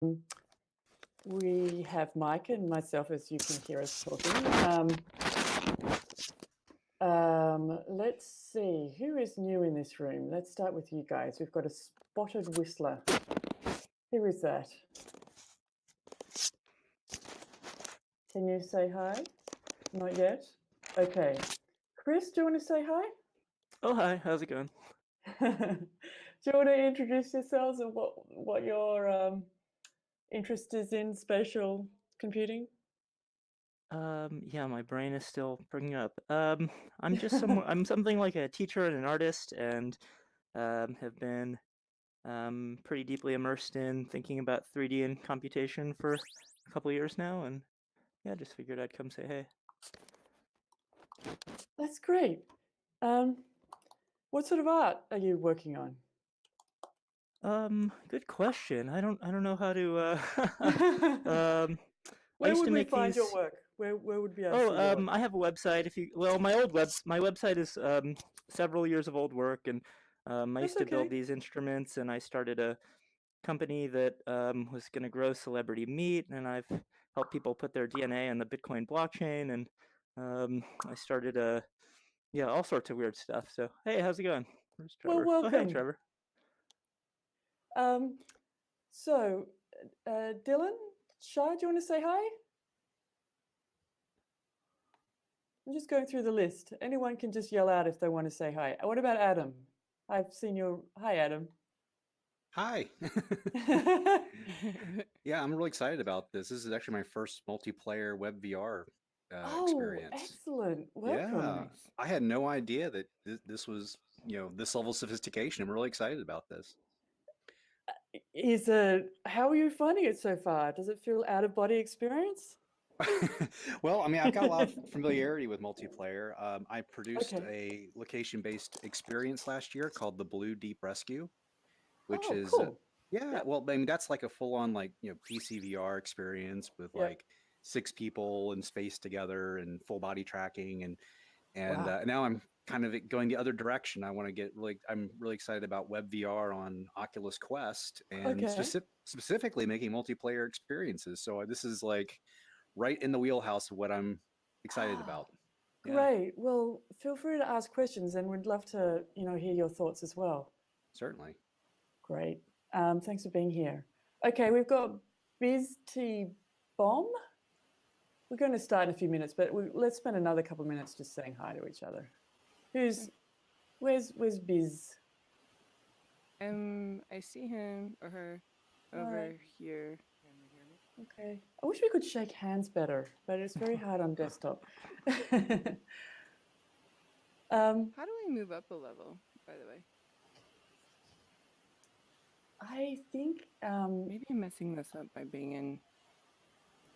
We have Mike and myself, as you can hear us talking. Let's see, who is new in this room? Let's start with you guys. We've got a spotted whistler. Who is that? Can you say hi? Not yet? Okay. Chris, do you want to say hi? Oh, hi. How's it going? Do you want to introduce yourselves and what your interest is in spatial computing? Yeah, my brain is still bringing up. I'm just I'm something like a teacher and an artist, and have been pretty deeply immersed in thinking about 3D and computation for a couple of years now, and yeah, just figured I'd come say hey. That's great. What sort of art are you working on? Good question. I don't know how to Where I used would to we make find these. your work? Where would we be able to see your work? I have a website. My website is several years of old work, and I used to build these instruments, and I started a company that was going to grow celebrity meat, and I've helped people put their DNA on the Bitcoin blockchain, and I started all sorts of weird stuff. So hey, how's it going? Where's Trevor? Well, welcome. Oh, hey, Trevor. So, Dylan, Shah, do you want to say hi? I'm just going through the list. Anyone can just yell out if they want to say hi. What about Adam? I've seen your... Hi, Adam. Hi. Yeah, I'm really excited about this. This is actually my first multiplayer web VR experience. Excellent. Welcome. Yeah, I had no idea that this was, this level of sophistication. I'm really excited about this. How are you finding it so far? Does it feel out-of-body experience? Well, I mean, I've got a lot of familiarity with multiplayer. I produced a location-based experience last year called the Blue Deep Rescue, which is cool. Well, I mean, that's like a full-on PC VR experience with like 6 people in space together and full body tracking, and Wow. now I'm kind of going the other direction. I'm really excited about web VR on Oculus Quest, and specifically making multiplayer experiences. So this is like right in the wheelhouse of what I'm excited about. Great. Well, feel free to ask questions, and we'd love to, hear your thoughts as well. Certainly. Great. Thanks for being here. Okay, we've got Biz T Bomb. We're going to start in a few minutes, but let's spend another couple of minutes just saying hi to each other. Where's Biz? I see him or her over here. Okay. I wish we could shake hands better, but it's very hard on desktop. How do I move up a level, by the way? I think... maybe I'm messing this up by being in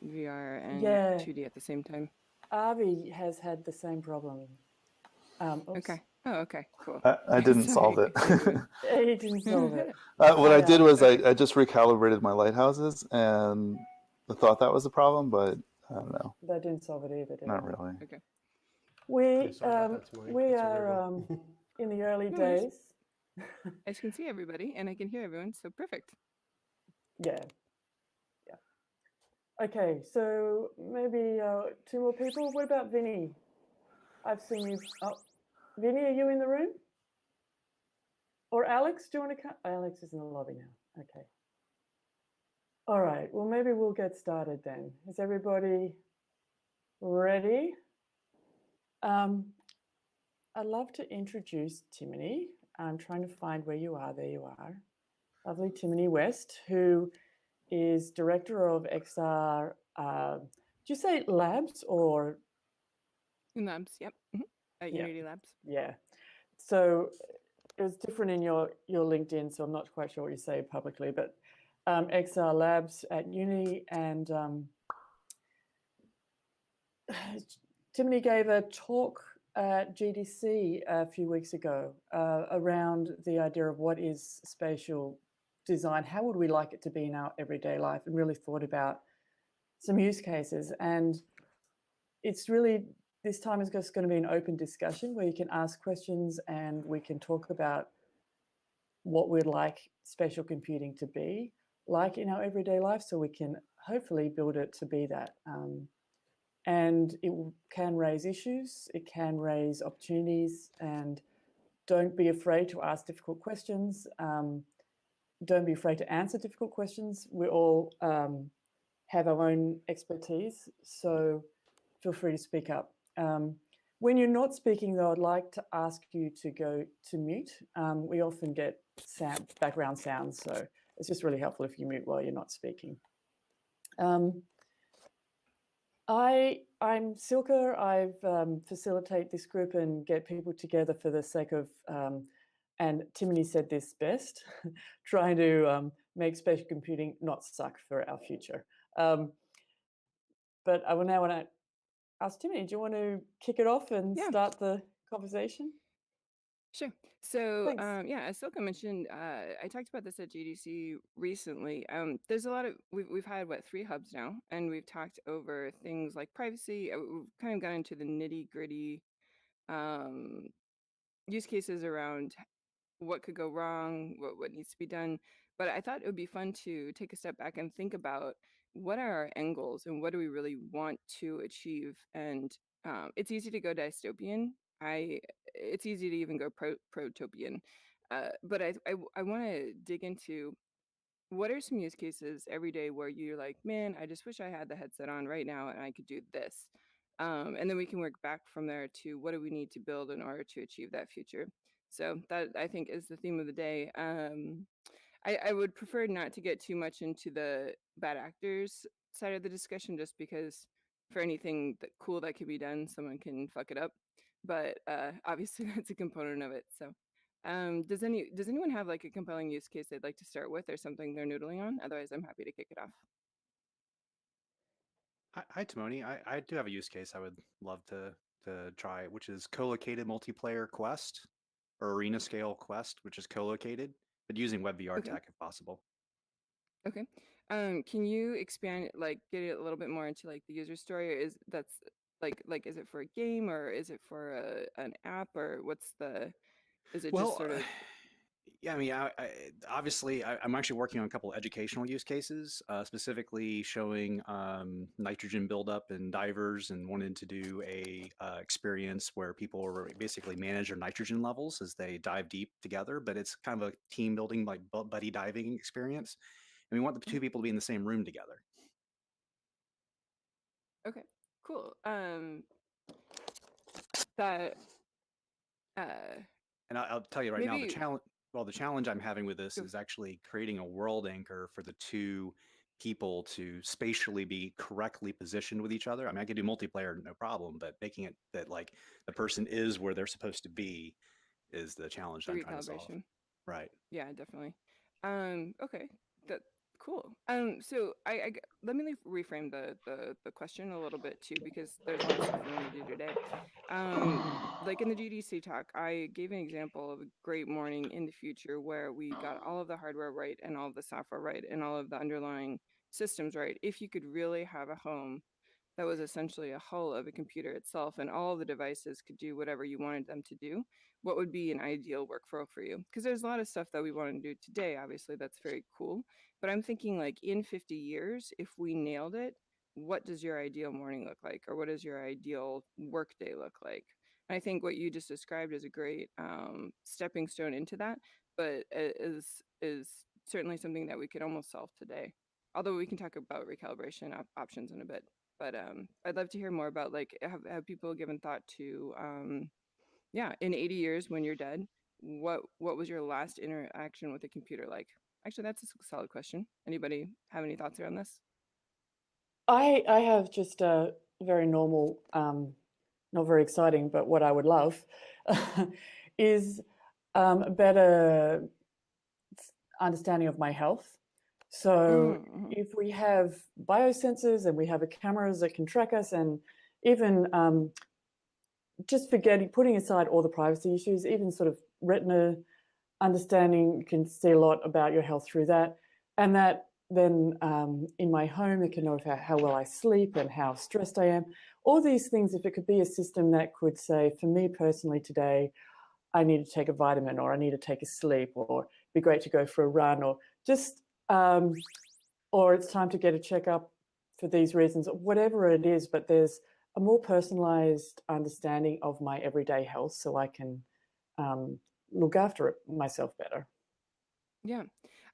VR and 2D at the same time. Avi has had the same problem. Okay. Oh, okay, cool. I didn't solve it. He didn't solve it. What I did was I just recalibrated my lighthouses, and I thought that was the problem, but I don't know. That didn't solve it either, did it? Not really. Okay. We are in the early days. I can see everybody, and I can hear everyone, so perfect. Yeah. Okay, so maybe 2 more people. What about Vinny? I've seen you. Oh, Vinny, are you in the room? Or Alex, do you want to come? Alex is in the lobby now. Okay. All right, well, maybe we'll get started then. Is everybody ready? I'd love to introduce Timoni. I'm trying to find where you are. There you are. Lovely Timoni West, who is director of XR, did you say labs or? Labs, yep. At Unity Labs. Yeah. So it was different in your LinkedIn, so I'm not quite sure what you say publicly, but XR Labs at Uni, and Timoni gave a talk at GDC a few weeks ago around the idea of what is spatial design, how would we like it to be in our everyday life, and really thought about some use cases. And it's really, this time is just going to be an open discussion where you can ask questions and we can talk about what we'd like spatial computing to be. like in our everyday life, so we can hopefully build it to be that. And it can raise issues, it can raise opportunities, and don't be afraid to ask difficult questions. Don't be afraid to answer difficult questions. We all have our own expertise, so feel free to speak up. When you're not speaking, though, I'd like to ask you to go to mute. We often get background sounds, so it's just really helpful if you mute while you're not speaking. I'm Silke. I facilitate this group and get people together for the sake of, and Timoni said this best, trying to make spatial computing not suck for our future. But I will now want to ask Timoni, do you want to kick it off and start the conversation? Sure. So, Thanks. yeah, as Silke mentioned, I talked about this at GDC recently. There's a lot of, we've had, what, 3 hubs now, and we've talked over things like privacy. We've kind of got into the nitty gritty use cases around what could go wrong, what needs to be done. But I thought it would be fun to take a step back and think about what are our end goals and what do we really want to achieve. And it's easy to go dystopian. It's easy to even go protopian. But I want to dig into what are some use cases every day where you're like, man, I just wish I had the headset on right now and I could do this. And then we can work back from there to what do we need to build in order to achieve that future. So that, I think, is the theme of the day. I would prefer not to get too much into the bad actors side of the discussion, just because for anything cool that can be done, someone can fuck it up. But obviously that's a component of it. So does anyone have like a compelling use case they'd like to start with, or something they're noodling on? Otherwise, I'm happy to kick it off. Hi, Timoni. I do have a use case I would love to try, which is co-located multiplayer quest, or arena scale quest, which is co-located, but using WebVR tech if possible. Okay. Can you expand, like, get it a little bit more into like the user story? Or is is it for a game, or is it for an app, or is it just sort of? Yeah, I mean, obviously, I'm actually working on a couple of educational use cases, specifically showing nitrogen buildup in divers, and wanted to do a experience where people basically manage their nitrogen levels as they dive deep together. But it's kind of a team building, like buddy diving experience, and we want the 2 people to be in the same room together. Okay, cool. And I'll tell you right now, the challenge I'm having with this Go. is actually creating a world anchor for the 2 people to spatially be correctly positioned with each other. I mean, I could do multiplayer, no problem, but making it that like the person is where they're supposed to be is the challenge I'm trying to solve. Right. Yeah, definitely. Okay, cool. So let me reframe the question a little bit too, because there's a lot of stuff we want to do today. Like in the GDC talk, I gave an example of a great morning in the future where we got all of the hardware right and all of the software right and all of the underlying systems right. If you could really have a home that was essentially a hull of a computer itself, and all the devices could do whatever you wanted them to do, what would be an ideal workflow for you? Because there's a lot of stuff that we want to do today, obviously, that's very cool. But I'm thinking, like, in 50 years, if we nailed it, what does your ideal morning look like? Or what does your ideal workday look like? And I think what you just described is a great stepping stone into that, but is certainly something that we could almost solve today. Although we can talk about recalibration options in a bit. But I'd love to hear more about, like, have people given thought to, in 80 years when you're dead, what was your last interaction with a computer like? Actually, that's a solid question. Anybody have any thoughts around this? I have just a very normal, not very exciting, but what I would love is a better understanding of my health. So if we have biosensors and we have cameras that can track us, and even just putting aside all the privacy issues, even sort of retina understanding, you can see a lot about your health through that. And that then in my home, it can know how well I sleep and how stressed I am. All these things, if it could be a system that could say, for me personally today, I need to take a vitamin, or I need to take a sleep, or it'd be great to go for a run, or just or it's time to get a checkup for these reasons, whatever it is, but there's a more personalized understanding of my everyday health so I can look after it myself better. Yeah,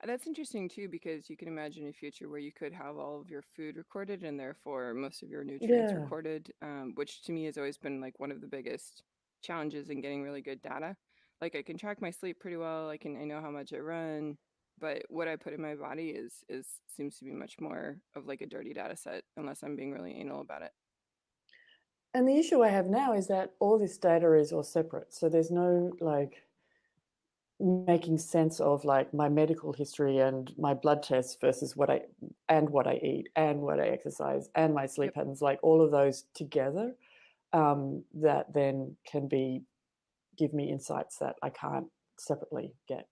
that's interesting too, because you can imagine a future where you could have all of your food recorded and therefore most of your nutrients Yeah. recorded, which to me has always been like one of the biggest challenges in getting really good data. Like I can track my sleep pretty well. I know how much I run, but what I put in my body is seems to be much more of like a dirty data set unless I'm being really anal about it. And the issue I have now is that all this data is all separate. So there's no like making sense of like my medical history and my blood tests versus what I eat and what I exercise and my sleep Yep. patterns, like all of those together, that then can give me insights that I can't separately get.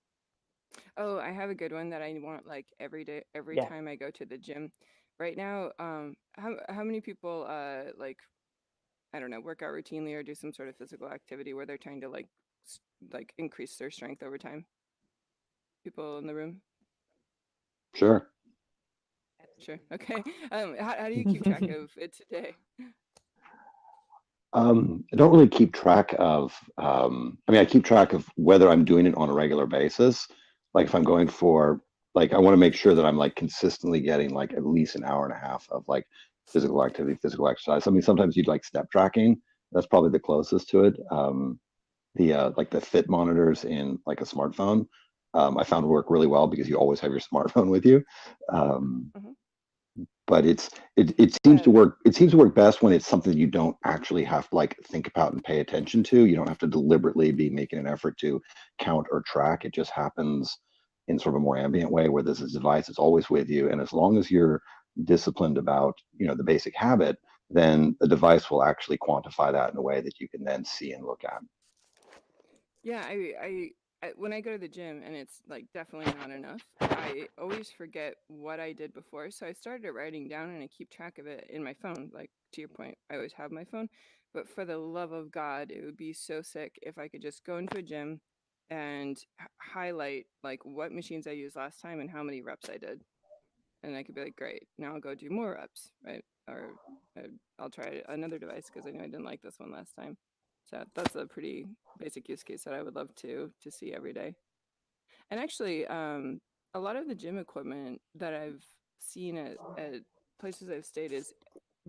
Oh, I have a good one that I want like every day, every Yeah. time I go to the gym. Right now, how many people like I don't know, work out routinely or do some sort of physical activity where they're trying to like increase their strength over time? People in the room? Sure. Sure. Okay. How do you keep track of it today? I don't really keep track of, I mean, I keep track of whether I'm doing it on a regular basis. Like if I'm going for, like, I want to make sure that I'm like consistently getting like at least an hour and a half of like physical activity, physical exercise. I mean, sometimes you'd like step tracking. That's probably the closest to it. Like the fit monitors in like a smartphone, I found work really well because you always have your smartphone with you. Mhm. But it seems to work. It seems to work best when it's something you don't actually have to like think about and pay attention to. You don't have to deliberately be making an effort to count or track. It just happens in sort of a more ambient way where there's this device that's always with you. And as long as you're disciplined about, the basic habit, then the device will actually quantify that in a way that you can then see and look at. Yeah, when I go to the gym and it's like definitely not enough, I always forget what I did before. So I started writing down and I keep track of it in my phone. Like to your point, I always have my phone. But for the love of God, it would be so sick if I could just go into a gym and highlight like what machines I used last time and how many reps I did. And I could be like, great, now I'll go do more reps, right? Or I'll try another device because I know I didn't like this one last time. So that's a pretty basic use case that I would love to see every day. And actually, a lot of the gym equipment that I've seen at places I've stayed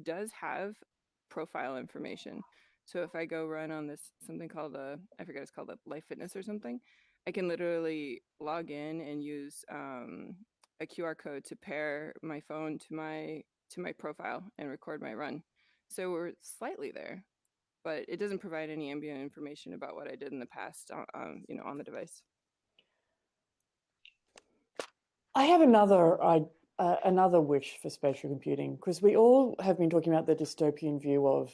does have profile information. So if I go run on this something called I forget it's called a Life Fitness or something, I can literally log in and use a QR code to pair my phone to my profile and record my run. So we're slightly there, but it doesn't provide any ambient information about what I did in the past on the device. I have another wish for spatial computing, because we all have been talking about the dystopian view of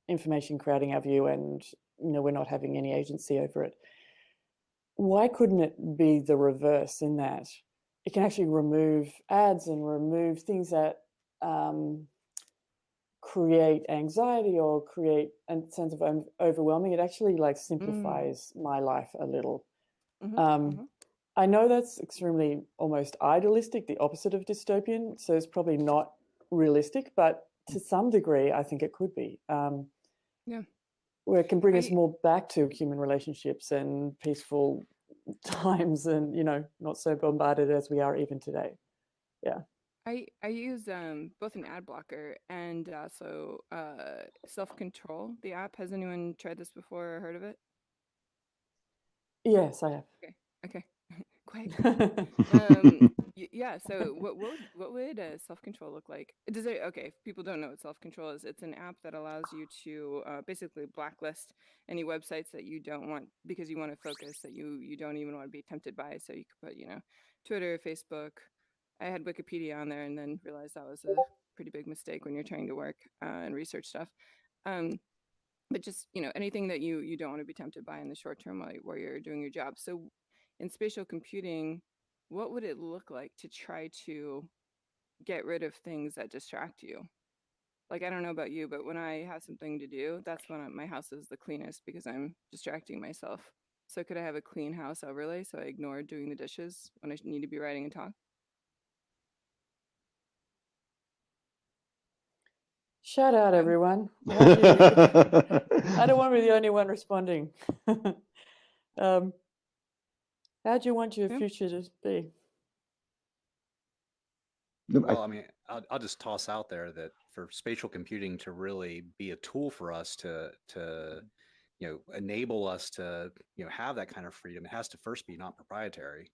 information crowding our view, and we're not having any agency over it. Why couldn't it be the reverse, in that it can actually remove ads and remove things that create anxiety or create a sense of overwhelming? It actually like simplifies my life a little. I know that's extremely almost idealistic, the opposite of dystopian, so it's probably not realistic, but to some degree, I think it could be. Yeah. Where it can bring us more back to human relationships and peaceful times, and not so bombarded as we are even today. Yeah. I use both an ad blocker and also self-control. The app. Has anyone tried this before or heard of it? Yes, I have. Okay. Quiet. Yeah. So what would self-control look like? Does it? Okay. If people don't know what self-control is, it's an app that allows you to basically blacklist any websites that you don't want, because you want to focus, that you don't even want to be tempted by. So you could put Twitter, Facebook. I had Wikipedia on there and then realized that was a pretty big mistake when you're trying to work and research stuff. But just anything that you don't want to be tempted by in the short term while you're doing your job. So in spatial computing, what would it look like to try to get rid of things that distract you? Like, I don't know about you, but when I have something to do, that's when my house is the cleanest, because I'm distracting myself. So could I have a clean house overlay so I ignore doing the dishes when I need to be writing and talk? Shout out, everyone. I don't want to be the only one responding. How do you want your future to be? Well, I mean, I'll just toss out there that for spatial computing to really be a tool for us to enable us to have that kind of freedom, it has to first be not proprietary.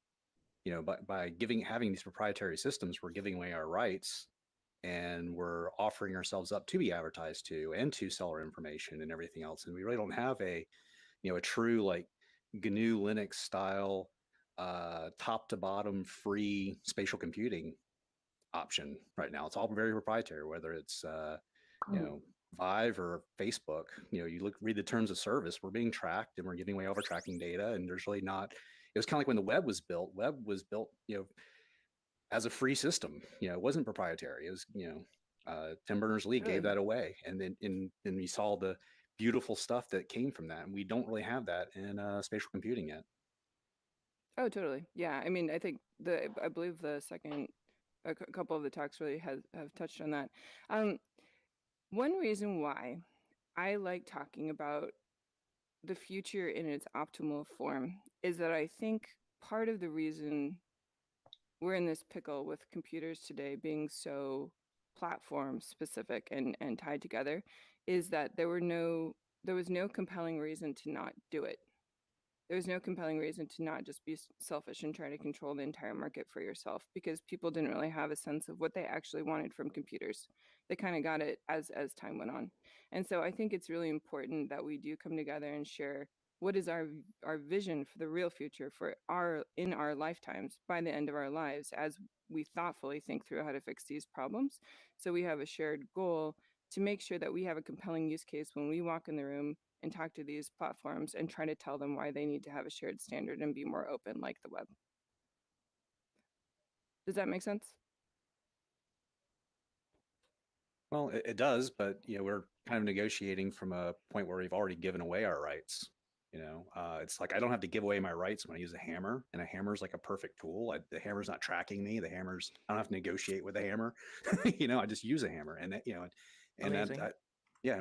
By having these proprietary systems, we're giving away our rights, and we're offering ourselves up to be advertised to and to sell our information and everything else. And we really don't have a true like GNU Linux style top to bottom free spatial computing option right now. It's all very proprietary, whether it's Vive or Facebook. You read the terms of service, we're being tracked and we're giving away all our tracking data, and there's really not. It was kind of like when the web was built. Web was built as a free system. It wasn't proprietary. It was Tim Berners-Lee gave that away, and then we saw the beautiful stuff that came from that, and we don't really have that in spatial computing yet. Oh, totally. Yeah. I mean, I think I believe the second, a couple of the talks really have touched on that. One reason why I like talking about the future in its optimal form is that I think part of the reason we're in this pickle with computers today being so platform specific and tied together is that there was no compelling reason to not do it. There was no compelling reason to not just be selfish and try to control the entire market for yourself, because people didn't really have a sense of what they actually wanted from computers. They kind of got it as time went on. And so I think it's really important that we do come together and share what is our vision for the real future in our lifetimes by the end of our lives, as we thoughtfully think through how to fix these problems. So we have a shared goal to make sure that we have a compelling use case when we walk in the room and talk to these platforms and try to tell them why they need to have a shared standard and be more open like the web. Does that make sense? Well, it does, but we're kind of negotiating from a point where we've already given away our rights. It's like I don't have to give away my rights when I use a hammer, and a hammer is like a perfect tool. The hammer's not tracking me. I don't have to negotiate with the hammer. I just use a hammer, and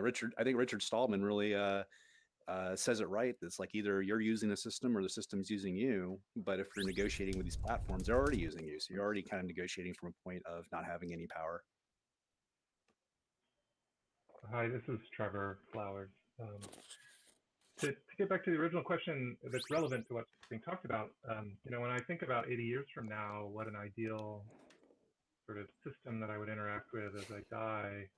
Richard. I think Richard Stallman really says it right. It's like either you're using the system or the system's using you. But if you're negotiating with these platforms, they're already using you, so you're already kind of negotiating from a point of not having any power. Hi, this is Trevor Flowers. To get back to the original question that's relevant to what's being talked about, when I think about 80 years from now, what an ideal sort of system that I would interact with as I die,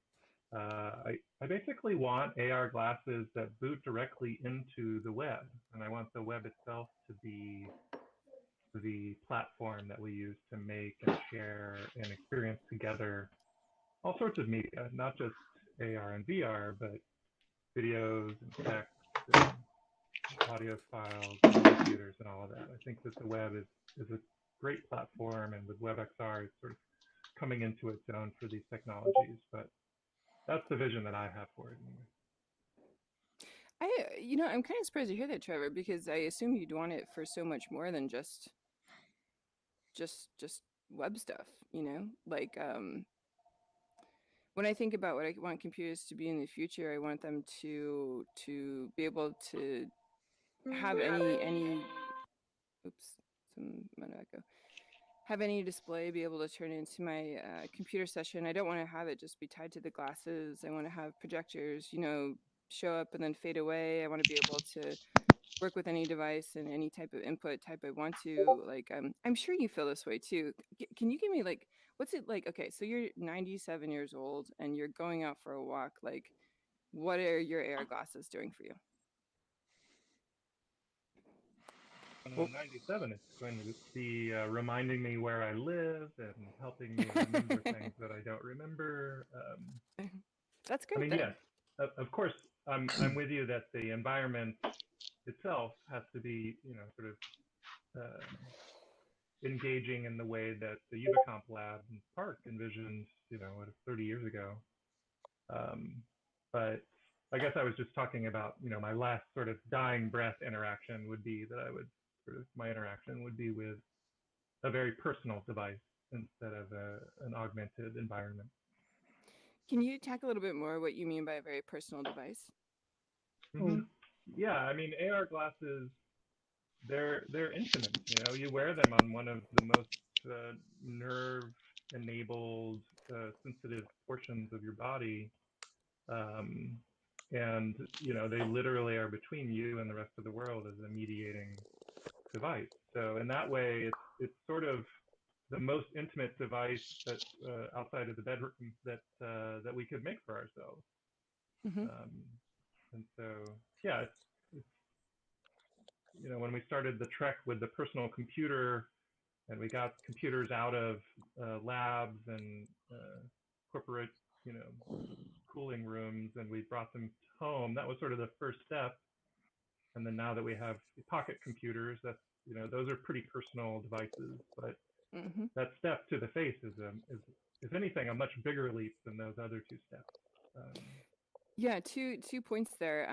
I basically want AR glasses that boot directly into the web, and I want the web itself to be the platform that we use to make and share and experience together all sorts of media, not just AR and VR, but videos and text and audio files and computers and all of that. I think that the web is a great platform, and with WebXR, it's sort of coming into its own for these technologies. But that's the vision that I have for it anyway. I'm kind of surprised to hear that, Trevor, because I assume you'd want it for so much more than just web stuff, like when I think about what I want computers to be in the future, I want them to be able to have any have any display be able to turn into my computer session. I don't want to have it just be tied to the glasses. I want to have projectors, show up and then fade away. I want to be able to work with any device and any type of input type I want to. Like, I'm sure you feel this way too. Can you give me like, what's it like? Okay, so you're 97 years old and you're going out for a walk. Like, what are your AR glasses doing for you? When I'm 97, it's going to be reminding me where I live and helping me remember things that I don't remember. That's great. I mean, yes, of course, I'm with you that the environment itself has to be, sort of engaging in the way that the Ubicomp lab in Park envisioned, 30 years ago. But I guess I was just talking about, my last sort of dying breath interaction would be that my interaction would be with a very personal device instead of an augmented environment. Can you talk a little bit more what you mean by a very personal device? Mm-hmm. Yeah, I mean, AR glasses, they're intimate. You know, you wear them on one of the most nerve-enabled, sensitive portions of your body, and you know, they literally are between you and the rest of the world as a mediating device. So in that way, it's sort of the most intimate device that outside of the bedroom that that we could make for ourselves. Mm-hmm. And so, yeah, it's you know, when we started the trek with the personal computer, and we got computers out of labs and corporate, you know, cooling rooms, and we brought them home. That was sort of the first step. And then now that we have pocket computers, that's, you know, those are pretty personal devices. But Mm-hmm. that step to the face is if anything, a much bigger leap than those other two steps. Yeah, two points there.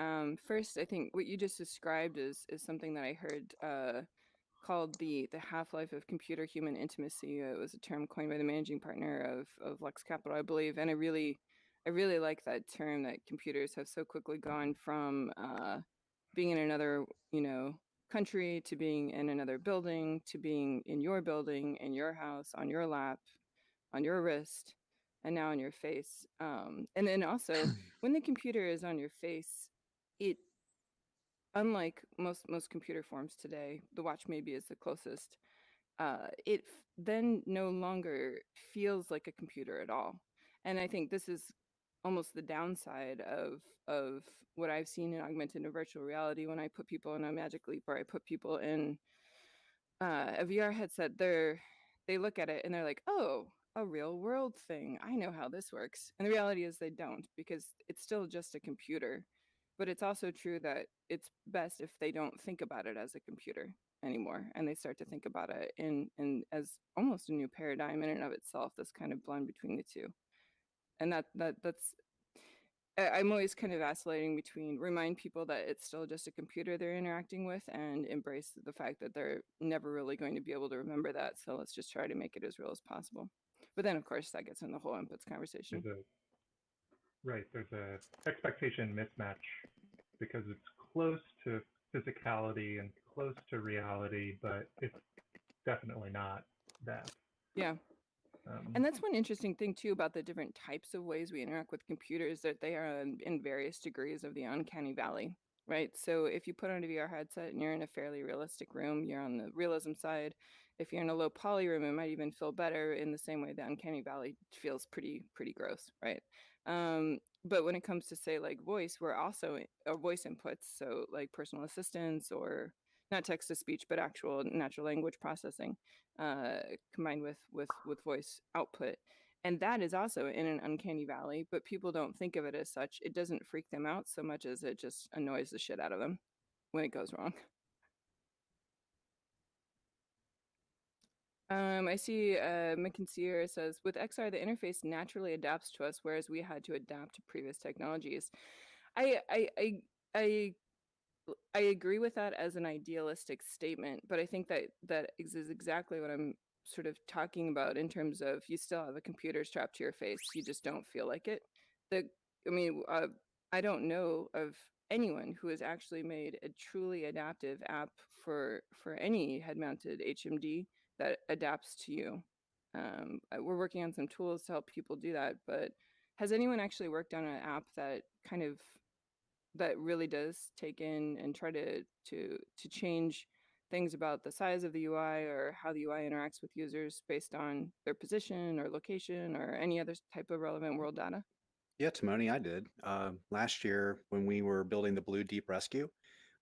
First, I think what you just described is something that I heard called the half-life of computer-human intimacy. It was a term coined by the managing partner of Lux Capital, I believe, and I really like that term, that computers have so quickly gone from being in another, you know, country to being in another building to being in your building, in your house, on your lap, on your wrist, and now on your face. And then also, when the computer is on your face, it, unlike most computer forms today, the watch maybe is the closest. It then no longer feels like a computer at all. And I think this is almost the downside of what I've seen in augmented and virtual reality. When I put people in a Magic Leap, or I put people in a VR headset, they look at it and they're like, oh, a real world thing. I know how this works. And the reality is they don't, because it's still just a computer. But it's also true that it's best if they don't think about it as a computer anymore, and they start to think about it in as almost a new paradigm in and of itself, this kind of blend between the two. And that's I'm always kind of vacillating between remind people that it's still just a computer they're interacting with, and embrace the fact that they're never really going to be able to remember that. So let's just try to make it as real as possible. But then, of course, that gets in the whole inputs conversation. There's a expectation mismatch, because it's close to physicality and close to reality, but it's definitely not that. Yeah. And that's one interesting thing too about the different types of ways we interact with computers, that they are in various degrees of the uncanny valley, right? So if you put on a VR headset and you're in a fairly realistic room, you're on the realism side. If you're in a low poly room, it might even feel better, in the same way the uncanny valley feels pretty gross, right? But when it comes to, say, like voice, we're also voice inputs, so like personal assistance, or not text to speech, but actual natural language processing, combined with voice output. And that is also in an uncanny valley, but people don't think of it as such. It doesn't freak them out so much as it just annoys the shit out of them when it goes wrong. I see McKinsey says, with XR, the interface naturally adapts to us, whereas we had to adapt to previous technologies. I agree with that as an idealistic statement, but I think that is exactly what I'm sort of talking about, in terms of you still have a computer strapped to your face, you just don't feel like it. I don't know of anyone who has actually made a truly adaptive app for any head-mounted HMD that adapts to you. We're working on some tools to help people do that, but has anyone actually worked on an app that really does take in and try to change things about the size of the UI, or how the UI interacts with users based on their position or location or any other type of relevant world data? Yeah, Timoni, I did. Last year, when we were building the Blue Deep Rescue,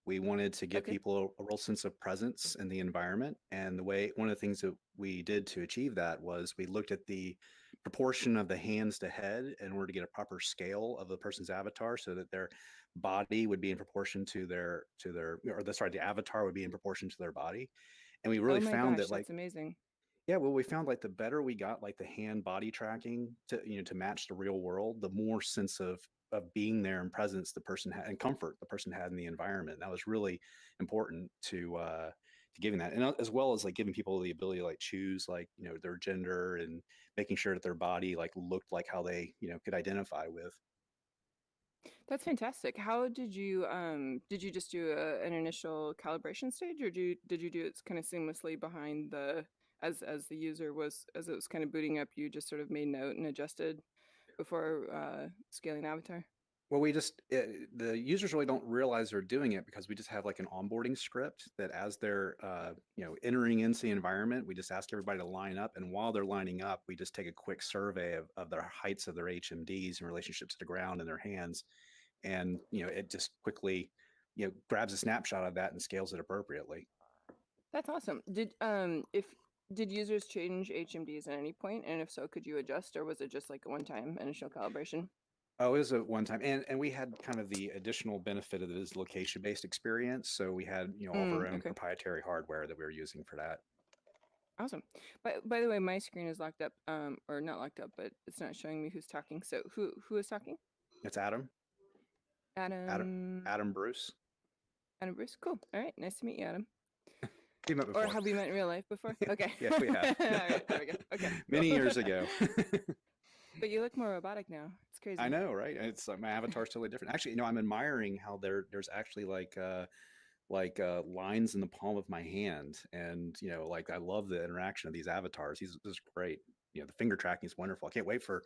we wanted to give people a real sense of presence in the environment. And one of the things that we did to achieve that was we looked at the proportion of the hands to head in order to get a proper scale of the person's avatar, so that their body would be in proportion to the avatar would be in proportion to their body. And we really found that, like, that's amazing. yeah, well, we found, like, the better we got, like, the hand body tracking to match the real world, the more sense of being there and presence the person had, and comfort the person had in the environment. That was really important to giving that, and as well as like giving people the ability to like choose like their gender and making sure that their body like looked like how they could identify with. That's fantastic. How did you just do an initial calibration stage, or did you do it kind of seamlessly behind the as the user was as it was kind of booting up? You just sort of made note and adjusted before scaling the avatar. Well, the users really don't realize they're doing it because we just have like an onboarding script that as they're entering into the environment, we just ask everybody to line up, and while they're lining up, we just take a quick survey of their heights of their HMDs in relationship to the ground and their hands, and it just quickly grabs a snapshot of that and scales it appropriately. That's awesome. Did users change HMDs at any point, and if so, could you adjust, or was it just like a one-time initial calibration? Oh, it was a one time, and we had kind of the additional benefit of this location-based experience. So we had all of our own proprietary hardware that we were using for that. Awesome. By the way, my screen is locked up, or not locked up, but it's not showing me who's talking. So who is talking? It's Adam. Adam Bruce. Adam Bruce. Cool. All right. Nice to meet you, Adam. We met before. Or have we met in real life before? Okay. Yes, we have. All right. There we go. Okay. Many years ago. But you look more robotic now. It's crazy. I know, right? It's my avatar's totally different. Actually, I'm admiring how there's actually like lines in the palm of my hand, and like I love the interaction of these avatars. This is great. The finger tracking is wonderful. I can't wait for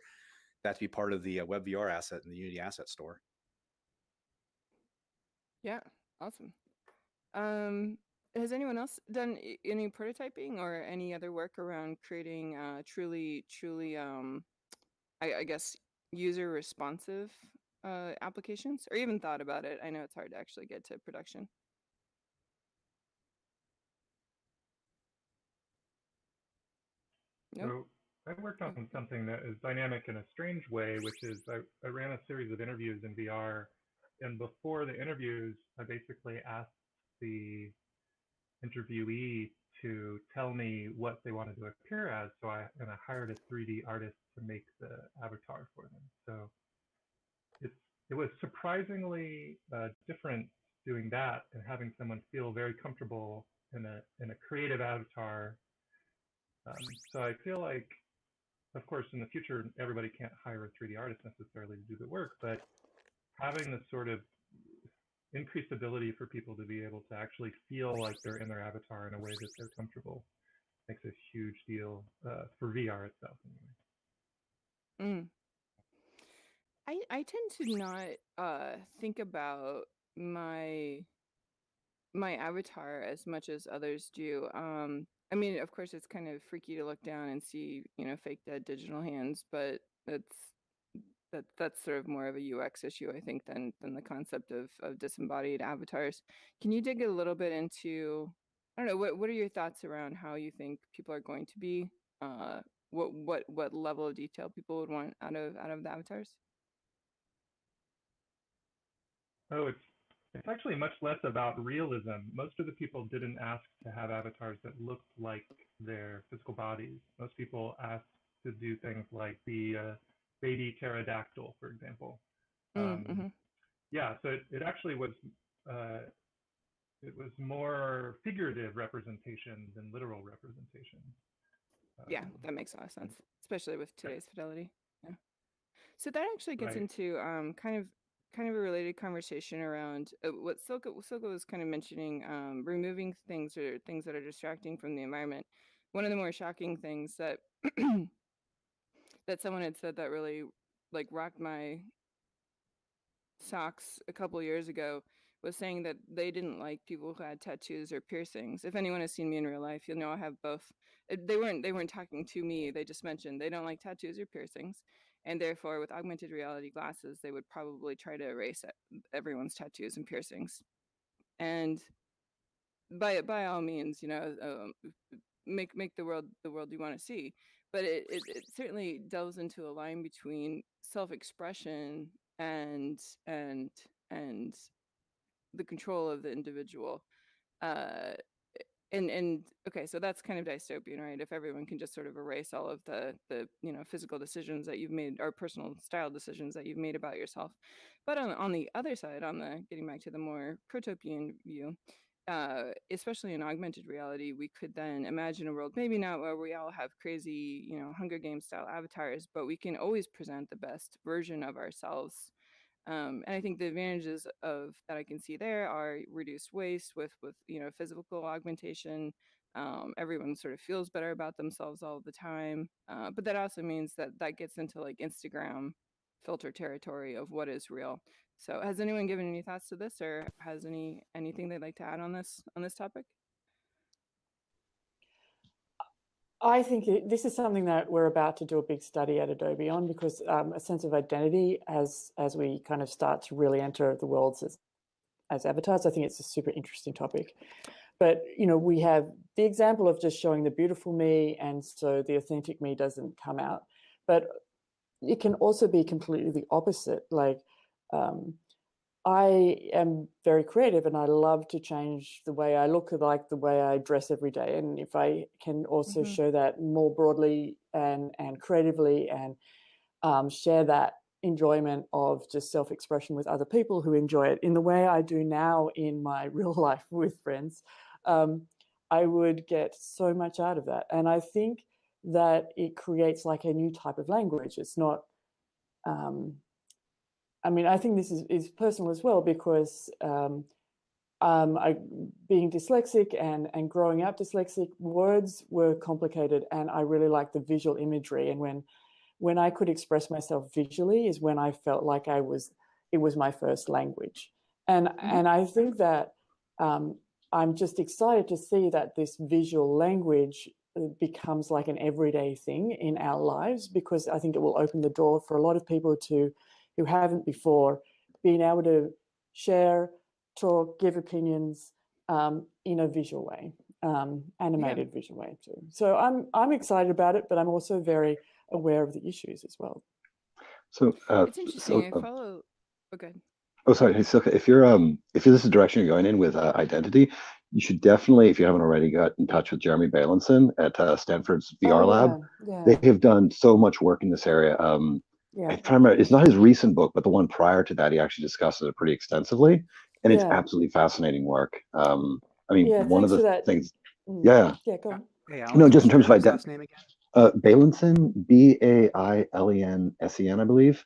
that to be part of the WebVR asset in the Unity Asset Store. Yeah, awesome. Has anyone else done any prototyping or any other work around creating truly I guess user responsive applications, or even thought about it? I know it's hard to actually get to production. Nope. So I worked on something that is dynamic in a strange way, which is I ran a series of interviews in VR, and before the interviews, I basically asked the interviewee to tell me what they wanted to appear as. So I hired a 3D artist to make the avatar for them. So it was surprisingly different doing that and having someone feel very comfortable in a creative avatar. So I feel like, of course, in the future, everybody can't hire a 3D artist necessarily to do the work, but having this sort of increased ability for people to be able to actually feel like they're in their avatar in a way that they're comfortable makes a huge deal for VR itself anyway. I tend to not think about my avatar as much as others do. I mean, of course, it's kind of freaky to look down and see, fake dead digital hands, but that's sort of more of a UX issue, I think, than the concept of disembodied avatars. Can you dig a little bit into, I don't know, what are your thoughts around how you think people are going to be? What level of detail people would want out of the avatars? Oh, it's actually much less about realism. Most of the people didn't ask to have avatars that looked like their physical bodies. Most people asked to do things like be a baby pterodactyl, for example. Yeah, so it actually was it was more figurative representation than literal representation. Yeah, that makes a lot of sense, especially with today's fidelity. Yeah. So that actually gets into kind of a related conversation around what Silke was kind of mentioning, removing things that are distracting from the environment. One of the more shocking things that that someone had said that really like rocked my socks a couple of years ago was saying that they didn't like people who had tattoos or piercings. If anyone has seen me in real life, you'll know I have both. They weren't talking to me. They just mentioned they don't like tattoos or piercings, and therefore with augmented reality glasses, they would probably try to erase everyone's tattoos and piercings. And by all means, make the world you want to see. But it certainly delves into a line between self-expression and the control of the individual. And okay, so that's kind of dystopian, right? If everyone can just sort of erase all of the physical decisions that you've made, or personal style decisions that you've made about yourself. But on the other side, on the getting back to the more protopian view, especially in augmented reality, we could then imagine a world, maybe not where we all have crazy, Hunger Games style avatars, but we can always present the best version of ourselves. And I think the advantages of that I can see there are reduced waste with physical augmentation. Everyone sort of feels better about themselves all the time. But that also means that gets into like Instagram filter territory of what is real. So has anyone given any thoughts to this, or has anything they'd like to add on this topic? I think this is something that we're about to do a big study at Adobe on, because a sense of identity as we kind of start to really enter the worlds as avatars, I think it's a super interesting topic. But, we have the example of just showing the beautiful me, and so the authentic me doesn't come out. But it can also be completely the opposite. Like, I am very creative and I love to change the way I look, like the way I dress every day. And if I can also show that more broadly and creatively, and share that enjoyment of just self-expression with other people who enjoy it in the way I do now in my real life with friends, I would get so much out of that. And I think that it creates like a new type of language. It's not, I think this is personal as well, because being dyslexic and growing up dyslexic, words were complicated, and I really liked the visual imagery. And when I could express myself visually is when I felt like it was my first language. And I think that I'm just excited to see that this visual language becomes like an everyday thing in our lives, because I think it will open the door for a lot of people who haven't before been able to share, talk, give opinions in a visual way, animated visual way too. So I'm excited about it, but I'm also very aware of the issues as well. So it's interesting. I follow. Okay. Oh, sorry. Hey, so if this is the direction you're going in with identity, you should definitely, if you haven't already, got in touch with Jeremy Bailenson at Stanford's VR lab. Yeah. They have done so much work in this area. I'm trying to remember, it's not his recent book, but the one prior to that, he actually discusses it pretty extensively, and it's absolutely fascinating work. One of the things. Yeah, go on. Hey, no, just in terms of last name again. Bailenson, Bailensen, I believe.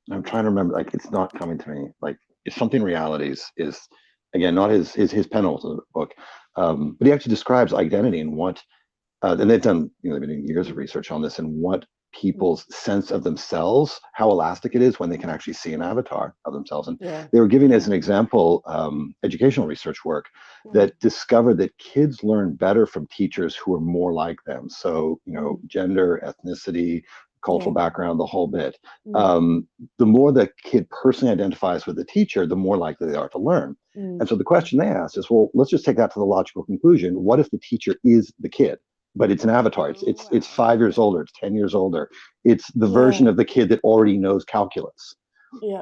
I'm trying to remember. Like, it's not coming to me. Like, it's something realities is, again, not his penultimate book, but he actually describes identity and what, and they've done, they've been doing years of research on this, and what people's sense of themselves, how elastic it is when they can actually see an avatar of themselves. And they were giving as an example educational research work that discovered that kids learn better from teachers who are more like them. So, gender, ethnicity, cultural background, the whole bit. The more the kid personally identifies with the teacher, the more likely they are to learn. And so the question they asked is, well, let's just take that to the logical conclusion. What if the teacher is the kid? But it's an avatar. It's 5 years older. It's 10 years older. It's the version of the kid that already knows calculus.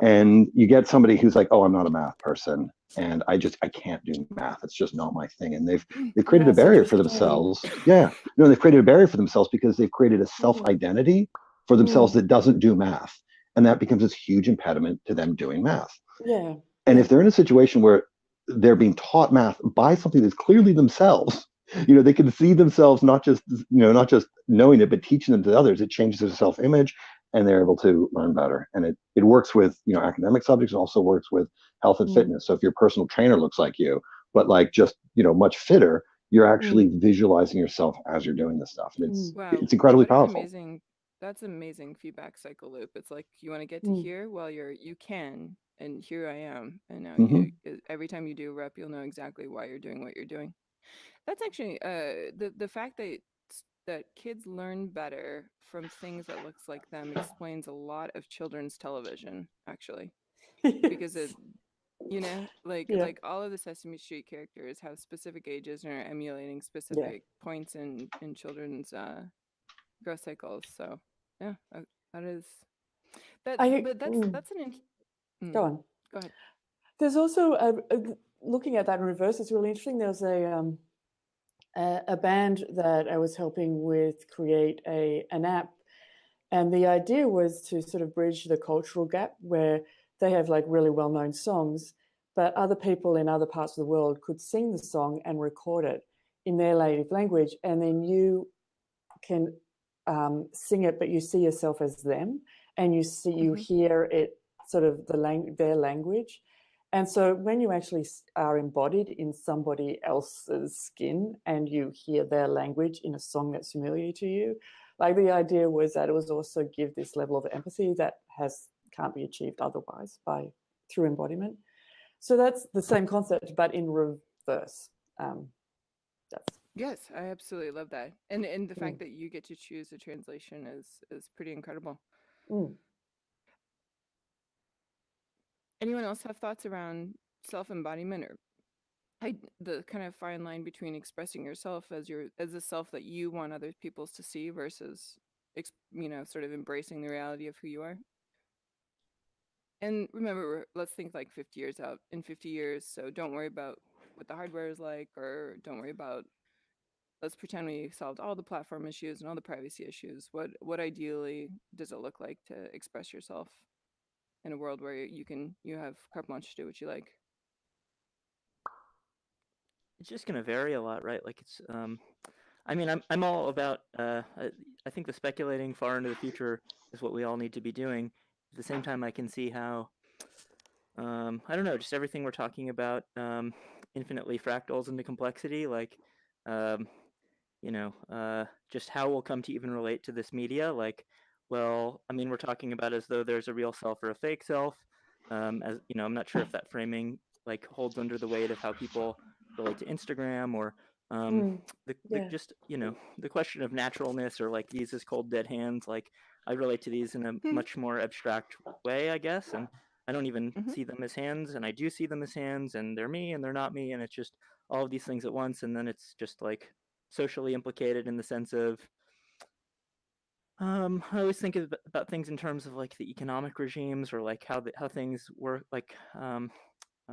And you get somebody who's like, oh, I'm not a math person, and I can't do math. It's just not my thing. And they've created a barrier for themselves. They've created a barrier for themselves because they've created a self-identity for themselves that doesn't do math. And that becomes this huge impediment to them doing math. And if they're in a situation where they're being taught math by something that's clearly themselves, they can see themselves not just knowing it, but teaching them to others. It changes their self-image, and they're able to learn better. And it works with academic subjects. It also works with health and fitness. So if your personal trainer looks like you, but like just much fitter, you're actually visualizing yourself as you're doing this stuff. And it's incredibly powerful. That's an amazing feedback cycle loop. It's like, you want to get to here? Well, you can, and here I am. And now every time you do a rep, you'll know exactly why you're doing what you're doing. That's actually the fact that kids learn better from things that looks like them explains a lot of children's television, actually, because it, like all of the Sesame Street characters have specific ages and are emulating specific points in children's growth cycles. So that is that. But that's an go on. Go ahead. There's also looking at that in reverse. It's really interesting. There was a band that I was helping with create an app, and the idea was to sort of bridge the cultural gap where they have like really well-known songs, but other people in other parts of the world could sing the song and record it in their native language, and then you can sing it, but you see yourself as them, and you hear it sort of their language. And so when you actually are embodied in somebody else's skin and you hear their language in a song that's familiar to you, like the idea was that it was also give this level of empathy that can't be achieved otherwise through embodiment. So that's the same concept, but in reverse. Yes, I absolutely love that, and the fact that you get to choose a translation is pretty incredible. Anyone else have thoughts around self-embodiment, or the kind of fine line between expressing yourself as a self that you want other people to see versus sort of embracing the reality of who you are? And remember, let's think like 50 years out. In 50 years, so don't worry about what the hardware is like, or don't worry about, let's pretend we solved all the platform issues and all the privacy issues. What ideally does it look like to express yourself in a world where you have carte blanche to do what you like? It's just going to vary a lot, right? Like it's, I mean, I'm all about, I think the speculating far into the future is what we all need to be doing. At the same time, I can see how, I don't know, just everything we're talking about, infinitely fractals into complexity, like, just how we'll come to even relate to this media. Like, well, I mean, we're talking about as though there's a real self or a fake self. As you know, I'm not sure if that framing like holds under the weight of how people relate to Instagram, or just the question of naturalness, or like these as cold dead hands. Like I relate to these in a much more abstract way, I guess, and I don't even see them as hands, and I do see them as hands, and they're me and they're not me, and it's just all of these things at once, and then it's just like socially implicated in the sense of I always think about things in terms of like the economic regimes, or like how things work, like oh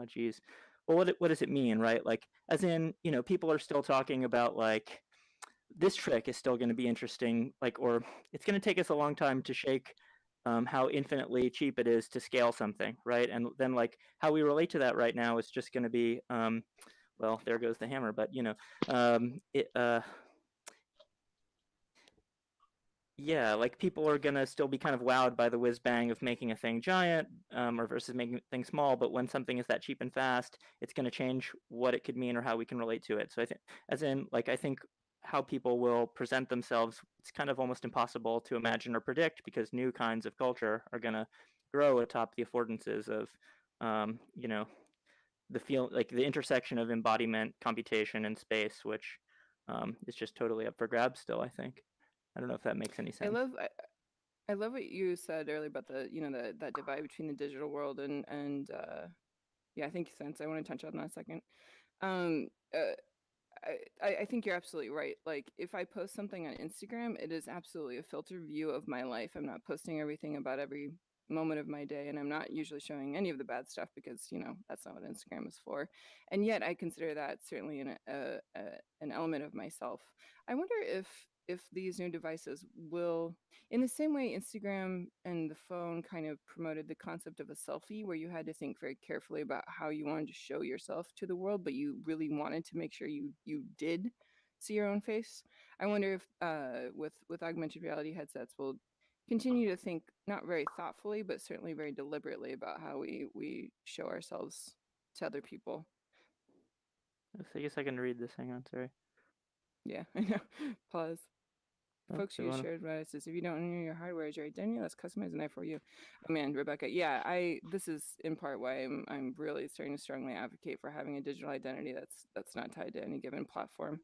geez, well, what does it mean, right? Like as in, people are still talking about like this trick is still going to be interesting, like, or it's going to take us a long time to shake how infinitely cheap it is to scale something, right? And then like how we relate to that right now is just going to be well, there goes the hammer, but yeah, like people are gonna still be kind of wowed by the whiz bang of making a thing giant, or versus making things small. But when something is that cheap and fast, it's gonna change what it could mean or how we can relate to it. So I think, as in, like, I think how people will present themselves, it's kind of almost impossible to imagine or predict, because new kinds of culture are gonna grow atop the affordances of, the intersection of embodiment, computation, and space, which is just totally up for grabs still, I think. I don't know if that makes any sense. I love what you said earlier about that divide between the digital world and yeah, I think sense. I want to touch on that a second. I think you're absolutely right. Like if I post something on Instagram, it is absolutely a filtered view of my life. I'm not posting everything about every moment of my day, and I'm not usually showing any of the bad stuff, because that's not what Instagram is for. And yet I consider that certainly an element of myself. I wonder if these new devices will, in the same way Instagram and the phone kind of promoted the concept of a selfie, where you had to think very carefully about how you wanted to show yourself to the world, but you really wanted to make sure you did see your own face. I wonder if with augmented reality headsets, we'll continue to think not very thoughtfully, but certainly very deliberately about how we show ourselves to other people. Let's take a second to read this. Hang on, sorry. Yeah, I know. Pause. Oh, Folks, you shared what it says. If you don't know your hardware is your identity, let's customize a knife for you. Oh man, Rebecca. Yeah, this is in part why I'm really starting to strongly advocate for having a digital identity that's not tied to any given platform.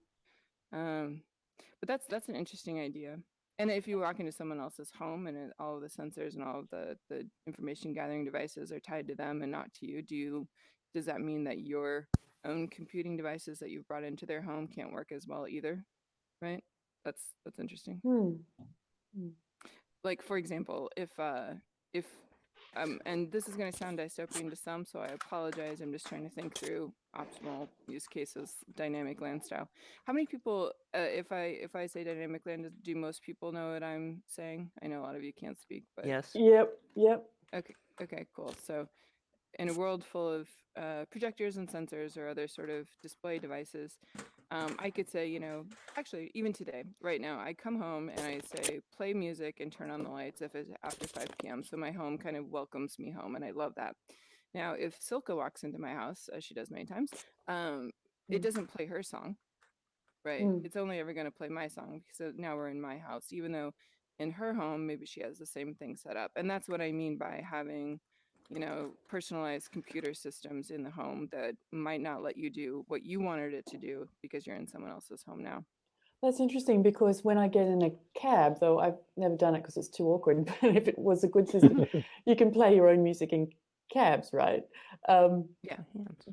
But that's an interesting idea. And if you walk into someone else's home and all of the sensors and all of the information gathering devices are tied to them and not to you, does that mean that your own computing devices that you've brought into their home can't work as well either? Right? That's interesting. Like for example, if and this is going to sound dystopian to some, so I apologize. I'm just trying to think through optimal use cases, dynamic land style. How many people, if I say dynamic land, do most people know what I'm saying? I know a lot of you can't speak, but yes. Yep. Okay, cool. So in a world full of projectors and sensors or other sort of display devices, I could say, you know, actually, even today, right now, I come home and I say, play music and turn on the lights if it's after 5 p.m. So my home kind of welcomes me home, and I love that. Now, if Silka walks into my house, as she does many times, it doesn't play her song, right? It's only ever going to play my song because now we're in my house, even though in her home, maybe she has the same thing set up. And that's what I mean by having, you know, personalized computer systems in the home that might not let you do what you wanted it to do because you're in someone else's home now. That's interesting, because when I get in a cab, though I've never done it because it's too awkward, but if it was a good system, you can play your own music in cabs, right? Yeah.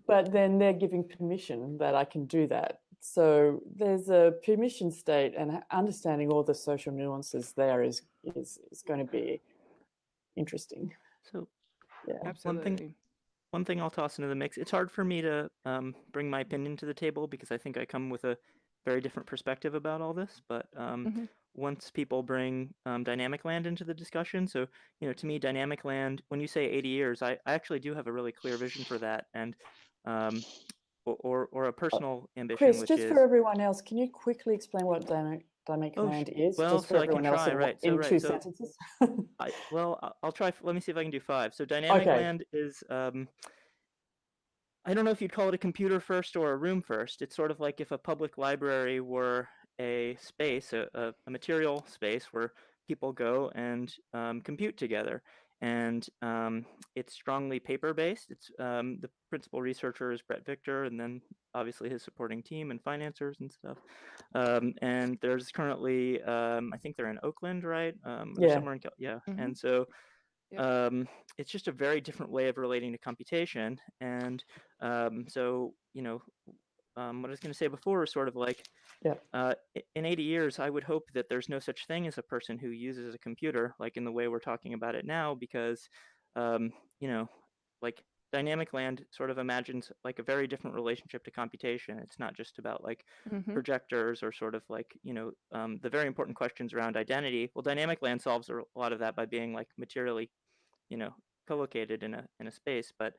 But then they're giving permission that I can do that. So there's a permission state, and understanding all the social nuances there is going to be interesting. So yeah, absolutely. One thing I'll toss into the mix. It's hard for me to bring my opinion to the table because I think I come with a very different perspective about all this. But once people bring dynamic land into the discussion, so you know, to me, dynamic land. When you say 80 years, I actually do have a really clear vision for that, and or a personal ambition, Chris, which just is for everyone else, can you quickly explain what dynamic land is? well, just for so everyone I can else try, right? in So, two so sentences. I'll try. Let me see if I can do 5. So dynamic Okay. land is I don't know if you'd call it a computer first or a room first. It's sort of like if a public library were a space, a material space where people go and compute together. And it's strongly paper-based. It's the principal researcher is Brett Victor, and then obviously his supporting team and financiers and stuff. And there's currently, I think they're in Oakland, right? Or somewhere in And so it's just a very different way of relating to computation. And so, you know, what I was going to say before is sort of like, in 80 years, I would hope that there's no such thing as a person who uses a computer, like in the way we're talking about it now, because, you know, like dynamic land sort of imagines like a very different relationship to computation. It's not just about like projectors or sort of like, you know, the very important questions around identity. Well, dynamic land solves a lot of that by being like materially, you know, co-located in a space. But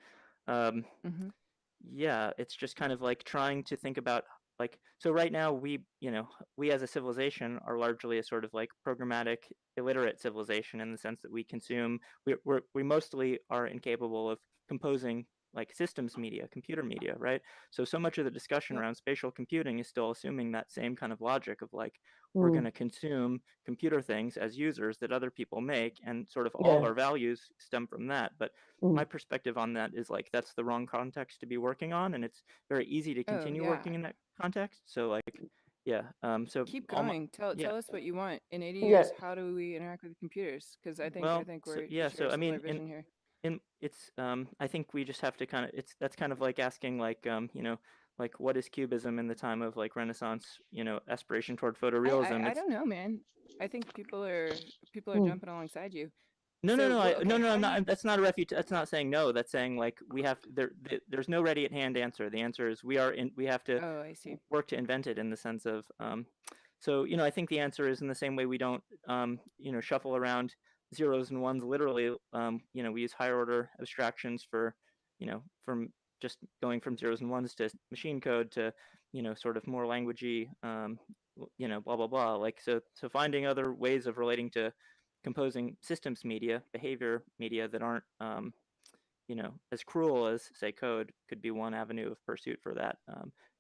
yeah, it's just kind of like trying to think about like, so right now we, you know, we as a civilization are largely a sort of like programmatic illiterate civilization in the sense that we consume, we mostly are incapable of composing like systems media, computer media, right? So much of the discussion around spatial computing is still assuming that same kind of logic of like, we're going to consume computer things as users that other people make, and sort of all our values stem from that. But my perspective on that is like, that's the wrong context to be working on, and it's very easy to continue working in that context. So like, so keep going. Tell us what you want in 80 Yeah. years. How do we interact with computers? Because I think so, we share a similar vision here. It's I think we just have to kind of, that's kind of like asking like you know, like what is cubism in the time of like Renaissance, you know, aspiration toward photorealism. I don't know, man. I think people are jumping alongside you. No, I'm not. That's not a that's not saying no. That's saying like we have there's no ready at hand answer. The answer is we have to work to invent it, in the sense of so, you know, I think the answer is in the same way we don't you know, shuffle around zeros and ones literally. You know, we use higher order abstractions for, you know, from just going from zeros and ones to machine code to, you know, sort of more languagey you know, blah blah blah. Like so finding other ways of relating to composing systems media, behavior media that aren't, you know, as cruel as say code could be one avenue of pursuit for that.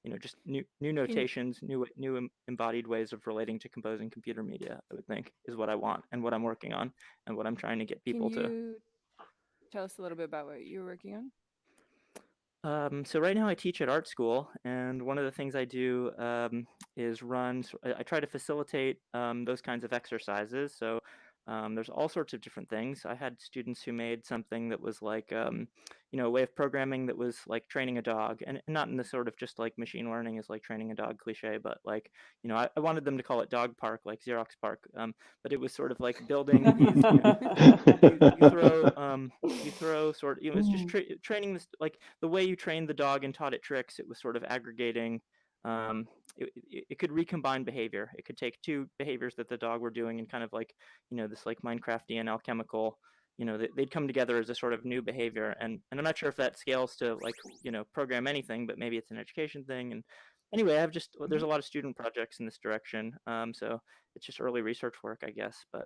You know, just new notations, new embodied ways of relating to composing computer media, I would think, is what I want and what I'm working on and what I'm trying to get people to. Can you tell us a little bit about what you're working on? So right now I teach at art school, and one of the things I do is I try to facilitate those kinds of exercises. So there's all sorts of different things. I had students who made something that was like, you know, a way of programming that was like training a dog, and not in the sort of just like machine learning is like training a dog cliche, but like, you know, I wanted them to call it dog park, like Xerox Park, but it was sort of like building these, you know, you throw sort of, you know, it's just training this, like the way you trained the dog and taught it tricks. It was sort of aggregating. It could recombine behavior. It could take two behaviors that the dog were doing and kind of like, you know, this like Minecraftian alchemical they'd come together as a sort of new behavior. And I'm not sure if that scales to like, program anything, but maybe it's an education thing. And anyway, there's a lot of student projects in this direction. So it's just early research work, I guess. But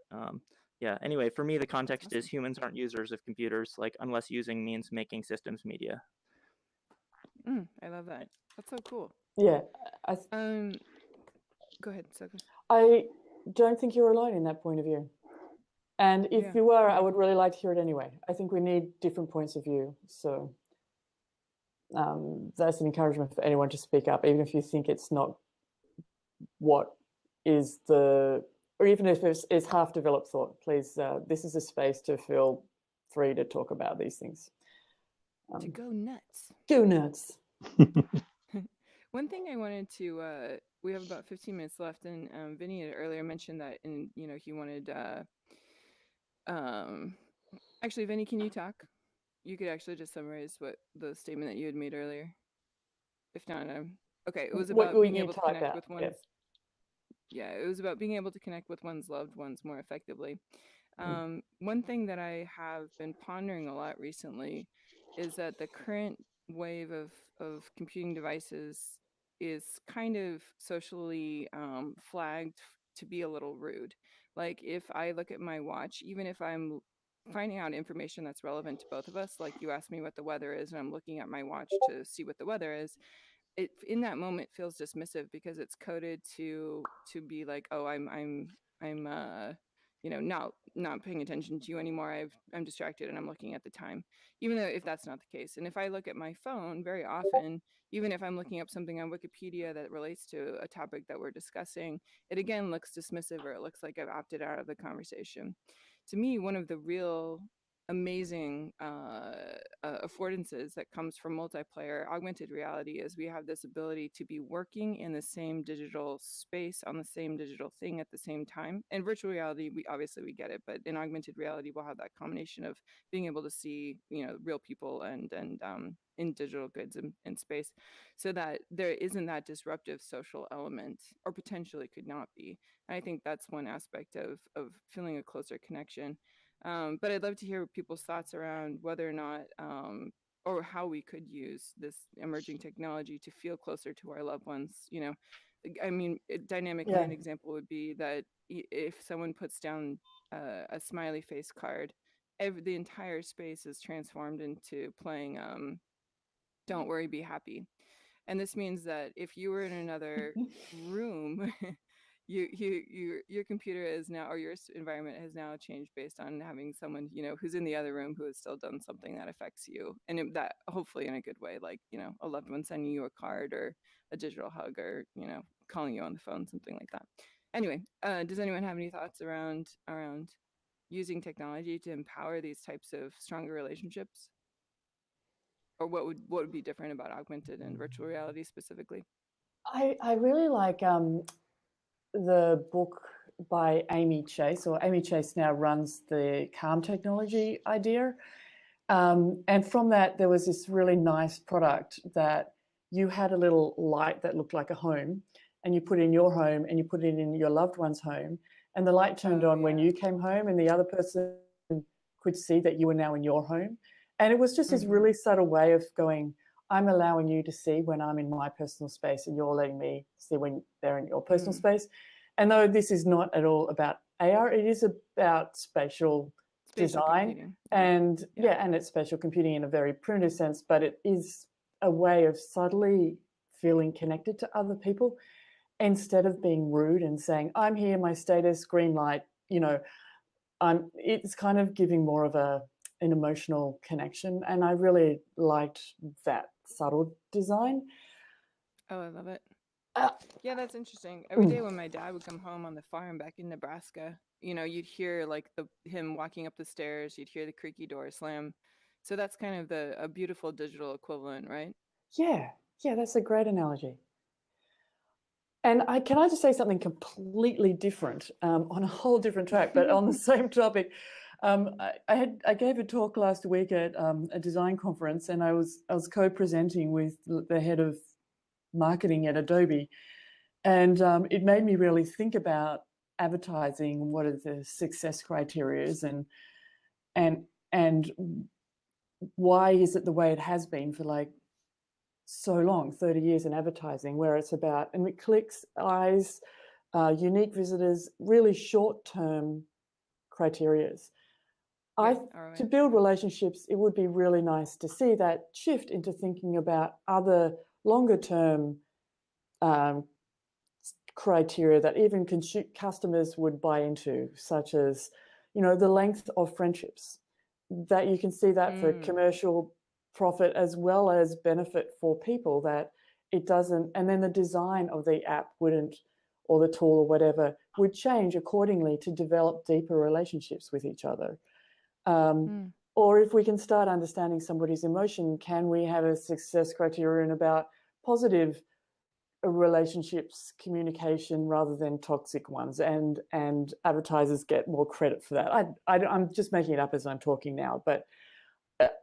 yeah, anyway, for me, the context is humans aren't users of computers, like unless using means making systems media. I love that. That's so cool. Yeah. Go ahead, Soko. I don't think you're alone in that point of view. And if you were, I would really like to hear it anyway. I think we need different points of view. So that's an encouragement for anyone to speak up, even if you think it's not what is or even if it's half-developed thought. Please, this is a space to feel free to talk about these things. To go nuts. Go nuts. One thing I wanted to, we have about 15 minutes left, and Vinny had earlier mentioned that, he wanted, actually, Vinny, can you talk? You could actually just summarize what the statement that you had made earlier. If not, okay, it was about being able to connect with one's, it was about being able to connect with one's loved ones more effectively. One thing that I have been pondering a lot recently is that the current wave of computing devices is kind of socially flagged to be a little rude. Like if I look at my watch, even if I'm finding out information that's relevant to both of us, like you asked me what the weather is and I'm looking at my watch to see what the weather is, it in that moment feels dismissive because it's coded to be like, oh, I'm not paying attention to you anymore. I'm distracted and I'm looking at the time, even though if that's not the case. And if I look at my phone very often, even if I'm looking up something on Wikipedia that relates to a topic that we're discussing, it again looks dismissive, or it looks like I've opted out of the conversation. To me, one of the real amazing affordances that comes from multiplayer augmented reality is we have this ability to be working in the same digital space on the same digital thing at the same time. In virtual reality, we get it, but in augmented reality, we'll have that combination of being able to see, real people and in digital goods in space, so that there isn't that disruptive social element, or potentially could not be. And I think that's one aspect of feeling a closer connection. But I'd love to hear people's thoughts around whether or not, or how we could use this emerging technology to feel closer to our loved ones. I mean, dynamically, an example would be that if someone puts down a smiley face card, the entire space is transformed into playing "Don't Worry, Be Happy." And this means that if you were in another room, your computer is now, or your environment has now changed based on having someone who's in the other room who has still done something that affects you, and that hopefully in a good way, like a loved one sending you a card or a digital hug, or calling you on the phone, something like that. Anyway, does anyone have any thoughts around using technology to empower these types of stronger relationships? Or what would be different about augmented and virtual reality specifically? I really like the book by Amy Chase, or Amy Chase now runs the Calm technology idea. And from that, there was this really nice product that you had a little light that looked like a home, and you put it in your home and you put it in your loved one's home, and the light turned on when you came home, and the other person could see that you were now in your home. And it was just this really subtle way of going, I'm allowing you to see when I'm in my personal space, and you're letting me see when they're in your personal space. And though this is not at all about AR, it is about spatial design computing. And and it's spatial computing in a very primitive sense, but it is a way of subtly feeling connected to other people instead of being rude and saying, I'm here, my status, green light, it's kind of giving more of an emotional connection. And I really liked that subtle design. Oh, I love it. Yeah, that's interesting. Every day when my dad would come home on the farm back in Nebraska, you'd hear like him walking up the stairs, you'd hear the creaky door slam. So that's kind of a beautiful digital equivalent, right? Yeah, that's a great analogy. And can I just say something completely different, on a whole different track, but on the same topic? I gave a talk last week at a design conference, and I was co-presenting with the head of marketing at Adobe, and it made me really think about advertising. What are the success criteria, and why is it the way it has been for like so long, 30 years in advertising, where it's about clicks, eyes, unique visitors, really short-term criterias. To build relationships, it would be really nice to see that shift into thinking about other longer-term criteria that even customers would buy into, such as, the length of friendships. That you can see that for commercial profit as well as benefit for people, that it doesn't, and then the design of the app wouldn't, or the tool or whatever, would change accordingly to develop deeper relationships with each other. Or if we can start understanding somebody's emotion, can we have a success criterion about positive relationships, communication, rather than toxic ones, and advertisers get more credit for that? I'm just making it up as I'm talking now, but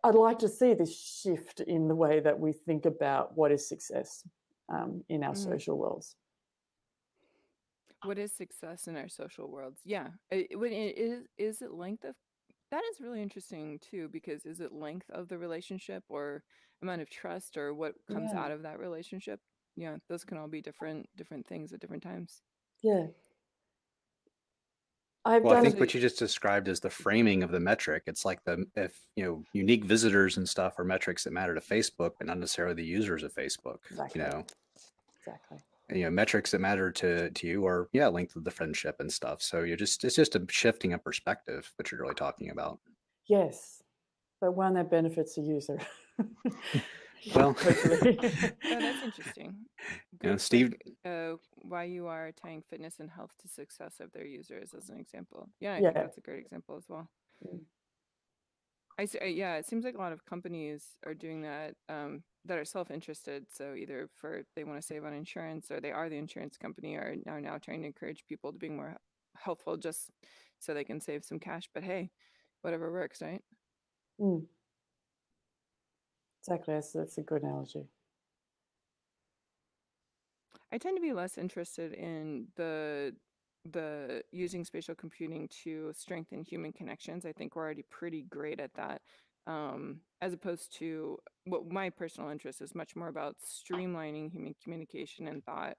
I'd like to see this shift in the way that we think about what is success in our social worlds. What is success in our social worlds? Yeah, is it length of? That is really interesting too, because is it length of the relationship or amount of trust or what comes out of that relationship? Yeah, those can all be different things at different times. Yeah. I think what you just described is the framing of the metric. It's like unique visitors and stuff are metrics that matter to Facebook, but not necessarily the users of Facebook. Exactly. Exactly. And, metrics that matter to you are length of the friendship and stuff. So it's just a shifting of perspective, what you're really talking about. Yes, but one that benefits the user. Well, that's interesting. Good, Steve, why you are tying fitness and health to success of their users as an example. Yeah, I think that's a great example as well. It seems like a lot of companies are doing that, that are self-interested. So either they want to save on insurance, or they are the insurance company, or are now trying to encourage people to be more healthful just so they can save some cash. But hey, whatever works, right? Exactly. That's a good analogy. I tend to be less interested in the using spatial computing to strengthen human connections. I think we're already pretty great at that. As opposed to what my personal interest is much more about streamlining human communication and thought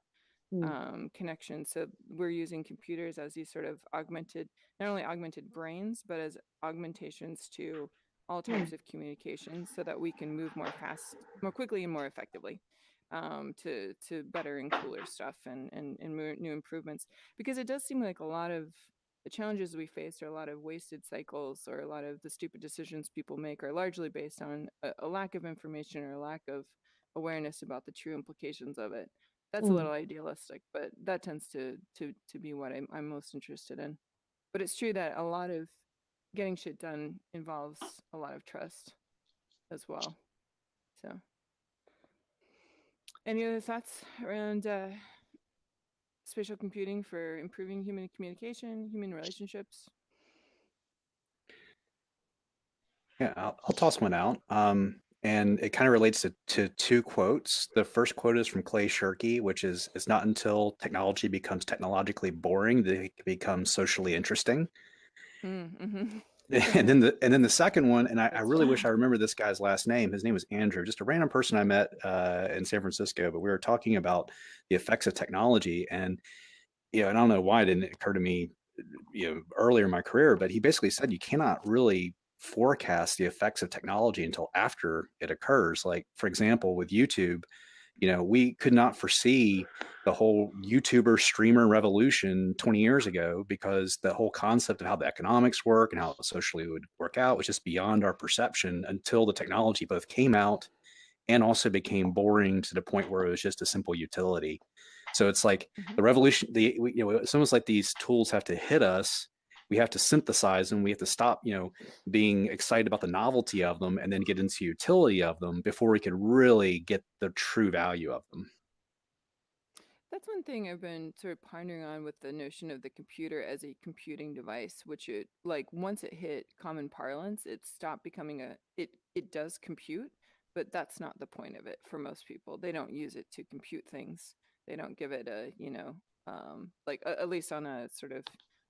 connection. So we're using computers as these sort of not only augmented brains, but as augmentations to all types of communications, so that we can move more quickly and more effectively to better and cooler stuff and new improvements. Because it does seem like a lot of the challenges we face, or a lot of wasted cycles, or a lot of the stupid decisions people make, are largely based on a lack of information or a lack of awareness about the true implications of it. That's a little idealistic, but that tends to be what I'm most interested in. But it's true that a lot of getting shit done involves a lot of trust as well. So, any other thoughts around spatial computing for improving human communication, human relationships? Yeah, I'll toss one out. And it kind of relates to two quotes. The first quote is from Clay Shirky, which is, "It's not until technology becomes technologically boring that it becomes socially interesting." And then the second one, and I really wish I remember this guy's last name. His name was Andrew, just a random person I met in San Francisco. But we were talking about the effects of technology, and and I don't know why it didn't occur to me, earlier in my career. But he basically said you cannot really forecast the effects of technology until after it occurs. Like, for example, with YouTube, we could not foresee the whole YouTuber streamer revolution 20 years ago, because the whole concept of how the economics work and how it socially would work out was just beyond our perception, until the technology both came out and also became boring to the point where it was just a simple utility. So it's like the revolution, it's almost like these tools have to hit us. We have to synthesize them. We have to stop, being excited about the novelty of them, and then get into utility of them before we can really get the true value of them. That's one thing I've been sort of pondering on with the notion of the computer as a computing device, which once it hit common parlance, it stopped becoming it does compute, but that's not the point of it for most people. They don't use it to compute things. They don't give it a, at least on a sort of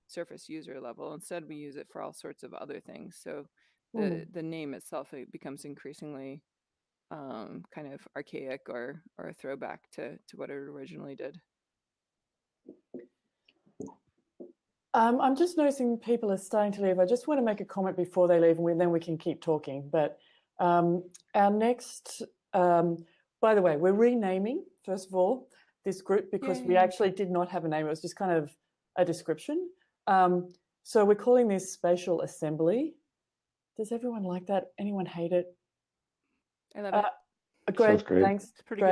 surface user level. Instead, we use it for all sorts of other things. So the name itself, it becomes increasingly kind of archaic or a throwback to what it originally did. I'm just noticing people are starting to leave. I just want to make a comment before they leave, and then we can keep talking. But our next, by the way, we're renaming, first of all, this group because we actually did not have a name. It was just kind of a description. So we're calling this Spatial Assembly. Does everyone like that? Anyone hate it? I love it. Great, great. thanks. It's pretty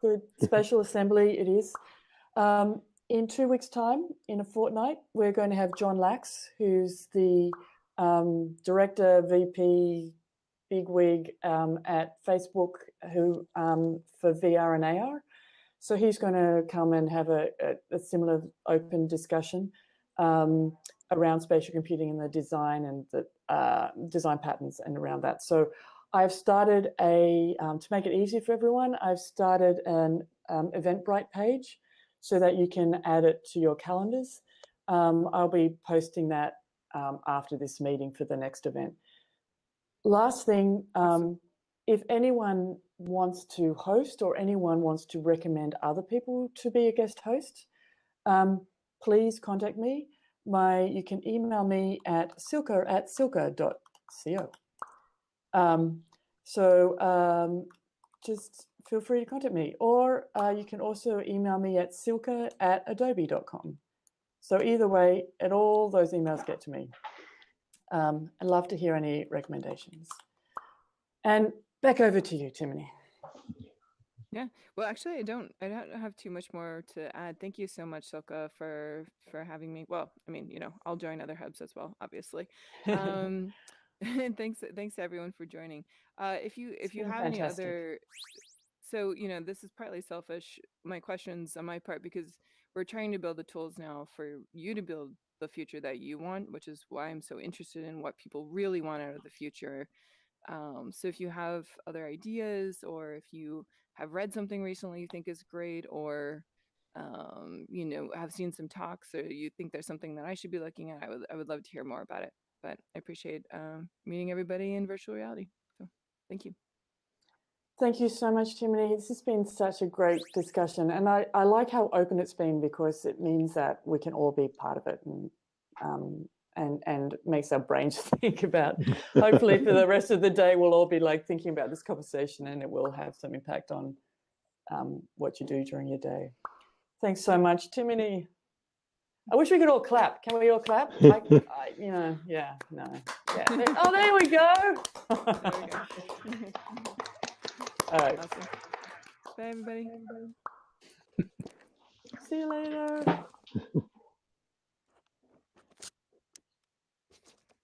Good. Spatial Assembly it is. In 2 weeks' time, in a fortnight, we're going to have John Lax, who's the director, VP, bigwig at Facebook, who for VR and AR. So he's going to come and have a similar open discussion around spatial computing and the design and the design patterns and around that. So I've started to make it easy for everyone, I've started an Eventbrite page so that you can add it to your calendars. I'll be posting that after this meeting for the next event. Last thing, if anyone wants to host or anyone wants to recommend other people to be a guest host, please contact me. You can email me at silka@silka.co. Just feel free to contact me, or you can also email me at silka@adobe.com. So either way, and all those emails get to me. I'd love to hear any recommendations. And back over to you, Timoni. Yeah. Well, actually, I don't have too much more to add. Thank you so much, Silka, for having me. Well, I mean, I'll join other hubs as well, obviously. And thanks to everyone for joining. If you have any other, so this is partly selfish, my questions on my part, because we're trying to build the tools now for you to build the future that you want, which is why I'm so interested in what people really want out of the future. So if you have other ideas, or if you have read something recently you think is great, or have seen some talks, or you think there's something that I should be looking at, I would love to hear more about it. But I appreciate meeting everybody in virtual reality. So thank you. Thank you so much, Timoni. This has been such a great discussion, and I like how open it's been, because it means that we can all be part of it, and makes our brains think about, hopefully for the rest of the day, we'll all be like thinking about this conversation, and it will have some impact on what you do during your day. Thanks so much, Timoni. I wish we could all clap. Can we all clap? Yeah, no, yeah. Oh, there we go. There we go. All right. Awesome. Bye, everybody. See you later.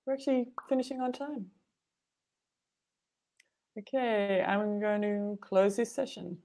We're actually finishing on time. Okay, I'm going to close this session.